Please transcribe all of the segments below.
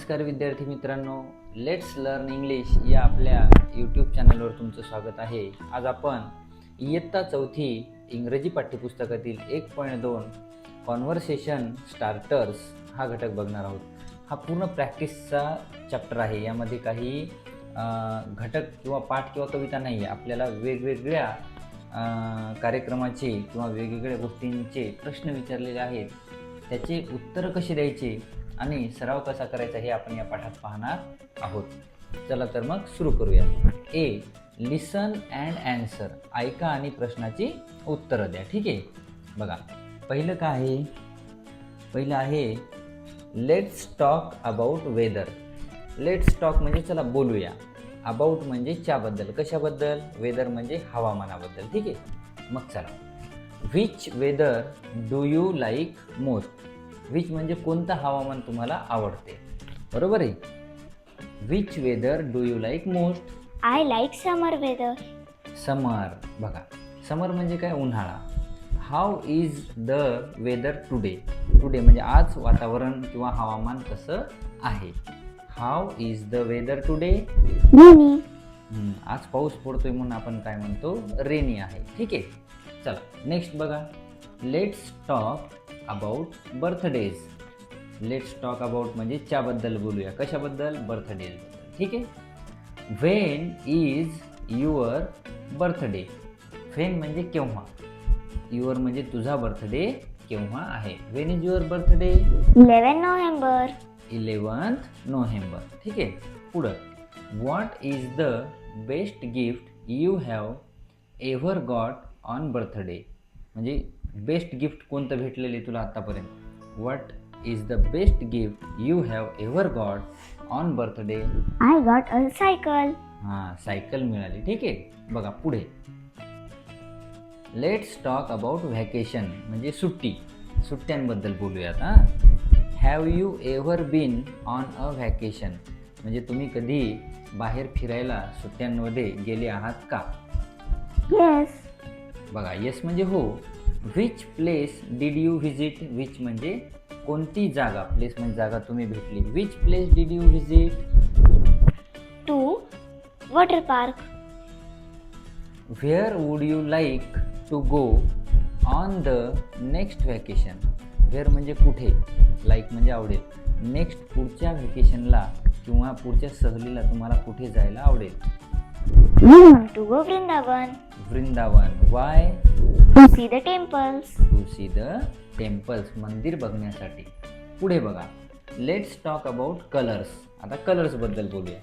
नमस्कार विद्यार्थी मित्रांनो, लेट्स लर्न इंग्लिश या आपल्या यूट्यूब चॅनलवर तुमचं स्वागत आहे. आज आपण इयत्ता चौथी इंग्रजी पाठ्यपुस्तकातील 1.2 कॉन्व्हर्सेशन स्टार्टर्स हा घटक बघणार आहोत. हा पूर्ण प्रॅक्टिसचा चॅप्टर आहे. यामध्ये काही घटक किंवा पाठ किंवा कविता नाही आहे. आपल्याला वेगवेगळ्या कार्यक्रमाचे किंवा वेगवेगळ्या गोष्टींचे प्रश्न विचारलेले आहेत. त्याचे उत्तर कसे द्यायचे आणि सराव कसा करायचा हे आपण या पाठात पाहणार आहोत. चला तर मग सुरू करूया. ए, लिसन अँड ॲन्सर. ऐका आणि प्रश्नाची उत्तरं द्या. ठीक आहे, बघा पहिलं काय आहे. पहिलं आहे let's talk about whether. Let's talk म्हणजे चला बोलूया. अबाउट म्हणजे च्याबद्दल, कशाबद्दल. वेदर म्हणजे हवामानाबद्दल. ठीक आहे, मग चला. Which weather do you like most. Which म्हणजे कोणतं हवामान तुम्हाला आवडते, बरोबर आहे. Which weather do you like most. I like summer weather. Summer, बघा समर म्हणजे काय, उन्हाळा. How is the weather today. Today म्हणजे आज वातावरण किंवा हवामान कसं आहे. How is the weather today. Rainy. आज पाऊस पडतोय म्हणून आपण काय म्हणतो, रेनी आहे. ठीक आहे, चला नेक्स्ट बघा. Let's talk about birthdays. Let's talk about म्हणजे च्याबद्दल बोलूया, कशाबद्दल, बर्थडेज. ठीक आहे. When is your birthday. When म्हणजे केव्हा, युअर म्हणजे तुझा बर्थडे केव्हा आहे. When is your birthday. 11 November. 11th November. ठीक आहे, पुढं. What is the best gift you have ever got on birthday. म्हणजे बेस्ट गिफ्ट कोणतं भेटलेले तुला आतापर्यंत. What is the best gift you have ever got on birthday. I got a cycle. हां, cycle मिळाली. ठीक आहे, बघा पुढे. लेट्स टॉक अबाउट व्हॅकेशन म्हणजे सुट्टी, सुट्ट्यांबद्दल बोलूयात. Have you ever been on a vacation म्हणजे तुम्ही कधी बाहेर फिरायला सुट्ट्यांमध्ये गेले आहात का. येस. बघा येस म्हणजे हो. Which place did you visit. Which म्हणजे कोणती जागा, प्लेस म्हणजे जागा तुम्ही भेटली. Which place did you visit. To water park. Where would you like to go on the next vacation. Where म्हणजे कुठे, लाईक म्हणजे आवडेल. नेक्स्ट पुढच्या व्हॅकेशनला किंवा पुढच्या सहलीला तुम्हाला कुठे जायला आवडेल. We want to go Vrindavan. Vrindavan. Why. To see the temples. To see the temples, मंदिर बघण्यासाठी. पुढे बघा. Let's talk about colours. आता कलर्स बद्दल बोलूया.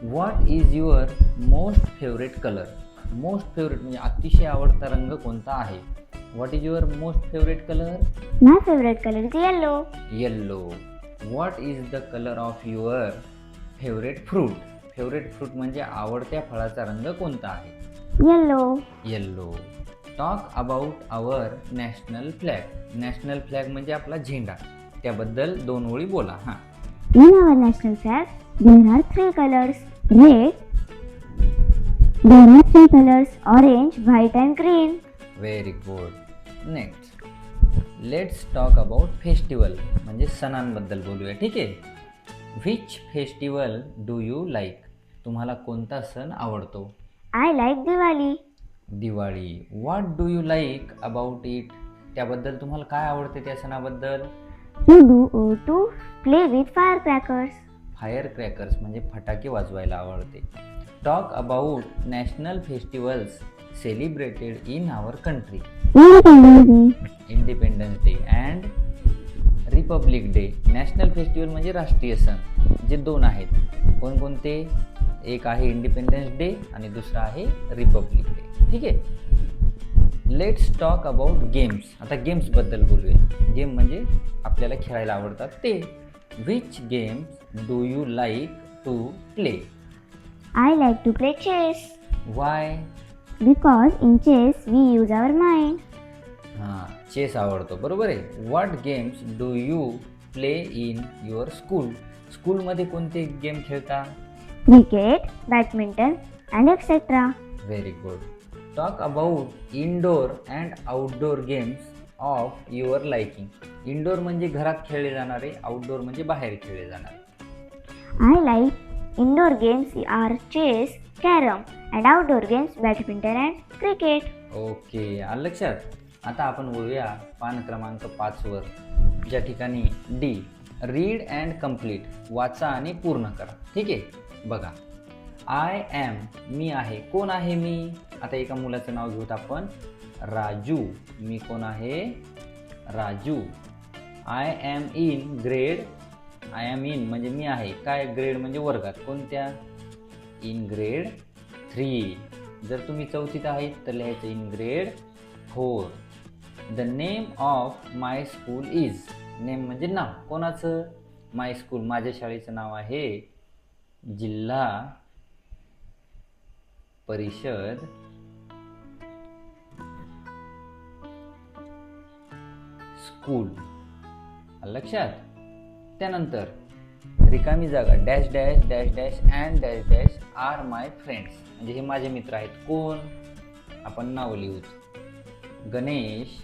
What is your most favourite colour. Most favourite म्हणजे अतिशय आवडता रंग कोणता आहे. What is your most favourite colour. My favorite color is yellow. Yellow. What is the colour of your favourite fruit. Favourite fruit म्हणजे आवडत्या फळाचा रंग कोणता आहे. Yellow. Yellow. Talk about our national flag. National flag म्हणजे आपला झेंडा, त्याबद्दल 2 ओळी बोला. हां. In our national flag, there are 3 colors. Red. There are 3 colors: orange, white and green. Very good. Next. Let's talk about festival म्हणजे सणांबद्दल बोलूया. ठीक आहे. Which festival do you like. तुम्हाला कोणता सण आवडतो. I like Diwali. Diwali. What do you like about it. त्याबद्दल तुम्हाला काय आवडते त्या सणाबद्दल. To play with firecrackers. Firecrackers म्हणजे फटाके वाजवायला आवडते. Talk about national festivals celebrated in our country. Independence Day. Independence Day and Republic Day. National festival म्हणजे राष्ट्रीय सण, जे 2 आहेत. कोणकोणते. एक आहे इंडिपेंडन्स डे आणि दुसरा आहे रिपब्लिक डे. ठीक आहे. Let's talk about games. आता गेम्सबद्दल बोलूया. गेम म्हणजे आपल्याला खेळायला आवडतात ते. Which games do you like to play. I like to play chess. Why. Because in chess we use our mind. हां, चेस आवडतो, बरोबर आहे. What games do you play in your school. स्कूलमध्ये कोणते गेम खेळता. Cricket, badminton and etc. Very good. Talk about indoor and outdoor games of your liking. Indoor म्हणजे घरात खेळले जाणारे, आउटडोर म्हणजे बाहेर खेळले जाणारे. I like indoor games are chess, carom, and outdoor games badminton and cricket. Okay, आलं लक्षात. आता आपण वळूया पान क्रमांक 5 वर, ज्या ठिकाणी डी, रीड अँड कम्प्लीट, वाचा आणि पूर्ण करा. ठीक आहे, बघा. आय ॲम, मी आहे. कोण आहे मी? आता एका मुलाचं नाव घेऊत आपण, राजू. मी कोण आहे? Raju. I am in grade, I am in म्हणजे मी आहे. काय? ग्रेड म्हणजे वर्गात. कोणत्या? In grade 3. जर तुम्ही चौथीत आहेत तर लिहायचं in grade 4. The name of my school is, name म्हणजे नाव. कोणाचं? माय स्कूल, माझ्या शाळेचं नाव आहे जिल्हा परिषद स्कूल. लक्षात. त्यानंतर रिकामी जागा, dash dash dash dash and dash dash are my friends, म्हणजे हे माझे मित्र आहेत. कोण? आपण नाव लिहू. गणेश,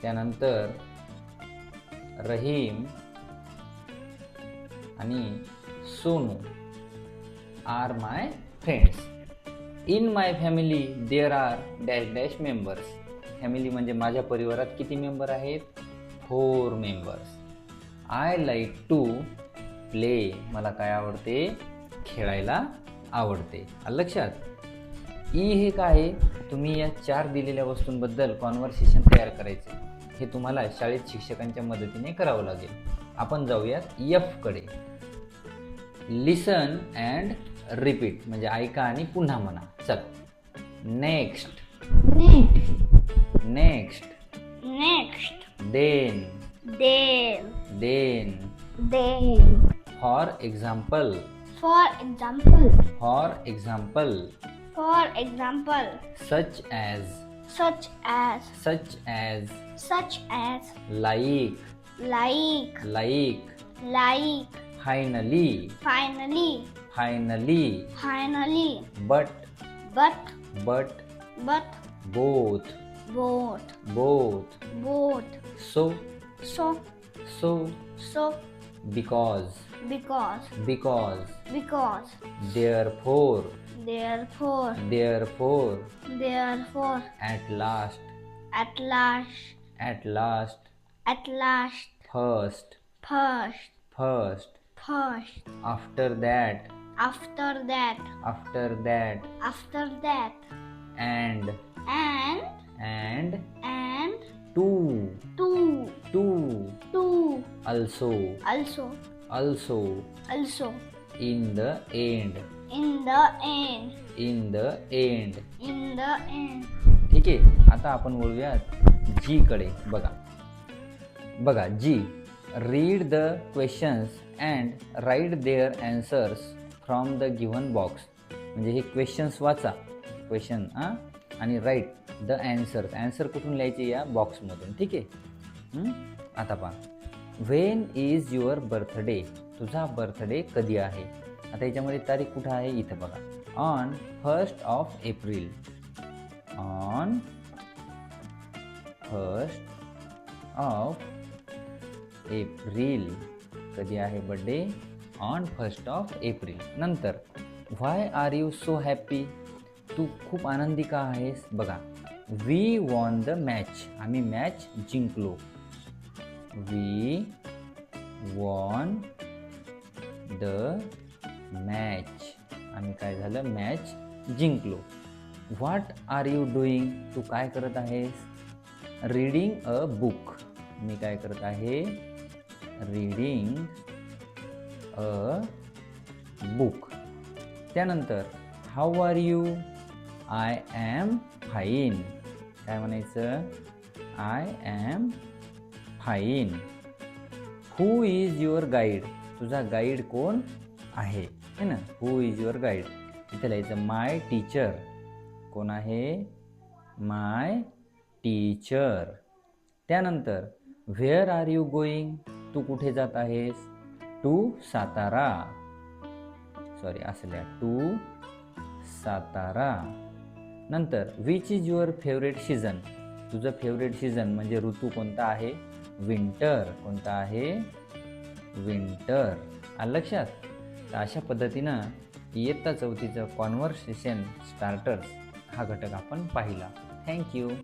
त्यानंतर रहीम आणि Sonu are my friends. In my family there are dash dash members. Family म्हणजे माझ्या परिवारात किती मेंबर आहेत? 4 members. I like to play, मला काय आवडते? खेळायला आवडते. लक्षात. ई हे काय आहे? तुम्ही या 4 दिलेल्या वस्तूंबद्दल कॉन्व्हर्सेशन तयार करायचे. हे तुम्हाला शाळेत शिक्षकांच्या मदतीने करावं लागेल. आपण जाऊयात एफ कडे. लिसन अँड रिपीट म्हणजे ऐका आणि पुन्हा म्हणा. चल. Next, Next, next, next, then, then, then. then. For example, For example, for example. for example, such as, such as, such as. such as, like, like, like. like, finally, finally, finally. finally, but, but, but. Both, both, both. both, so, so, so. so, because, because, because. Therefore, therefore, therefore. therefore, at last, at last, at last. at last, first, first, first. first, after that, after that, after that. after that, and, and, and. To, two, to. two, also, also, also. also, in the end, in the end, in the end. in the end. ठीक आहे. आता आपण वळूयात G कडे. बघा G, read the questions and write their answers from the given box. म्हणजे हे questions वाचा, क्वेश्चन आणि राईट द अँसर्स. अँसर कुठून लिहायचे? या बॉक्समधून. ठीक आहे. आता पहा. व्हेन इज युअर बर्थडे, तुझा बर्थडे कधी आहे? आता याच्यामध्ये तारीख कुठं आहे? इथं बघा. On 1st of April. On 1st of April. कधी आहे birthday? On 1st of April. नंतर व्हाय आर यू सो हॅपी, तू खूप आनंदी का आहेस? बघा. वी वॉन द मॅच, आम्ही मॅच जिंकलो. वी वॉन द मॅच, आम्ही काय झालं? मॅच जिंकलो. व्हॉट आर यू डुईंग, तू काय करत आहेस? रीडिंग अ बुक, मी काय करत आहे? Reading a book. त्यानंतर how are you? I am fine. काय म्हणायचं? I am fine. Who is your guide, तुझा गाईड कोण आहे? है ना. Who is your guide. इथे लिहायचं माय टीचर. कोण आहे? My teacher. त्यानंतर व्हेअर आर यू गोईंग, तू कुठे जात आहेस? टू सातारा. सॉरी असल्या टू सातारा. नंतर which is your favourite season, तुझं फेवरेट सीझन म्हणजे ऋतू कोणता आहे? विंटर. कोणता आहे? विंटर. आलं लक्षात? तर अशा पद्धतीनं इयत्ता चौथीचं कॉन्व्हर्सेशन स्टार्टर्स हा घटक आपण पाहिला. थँक्यू.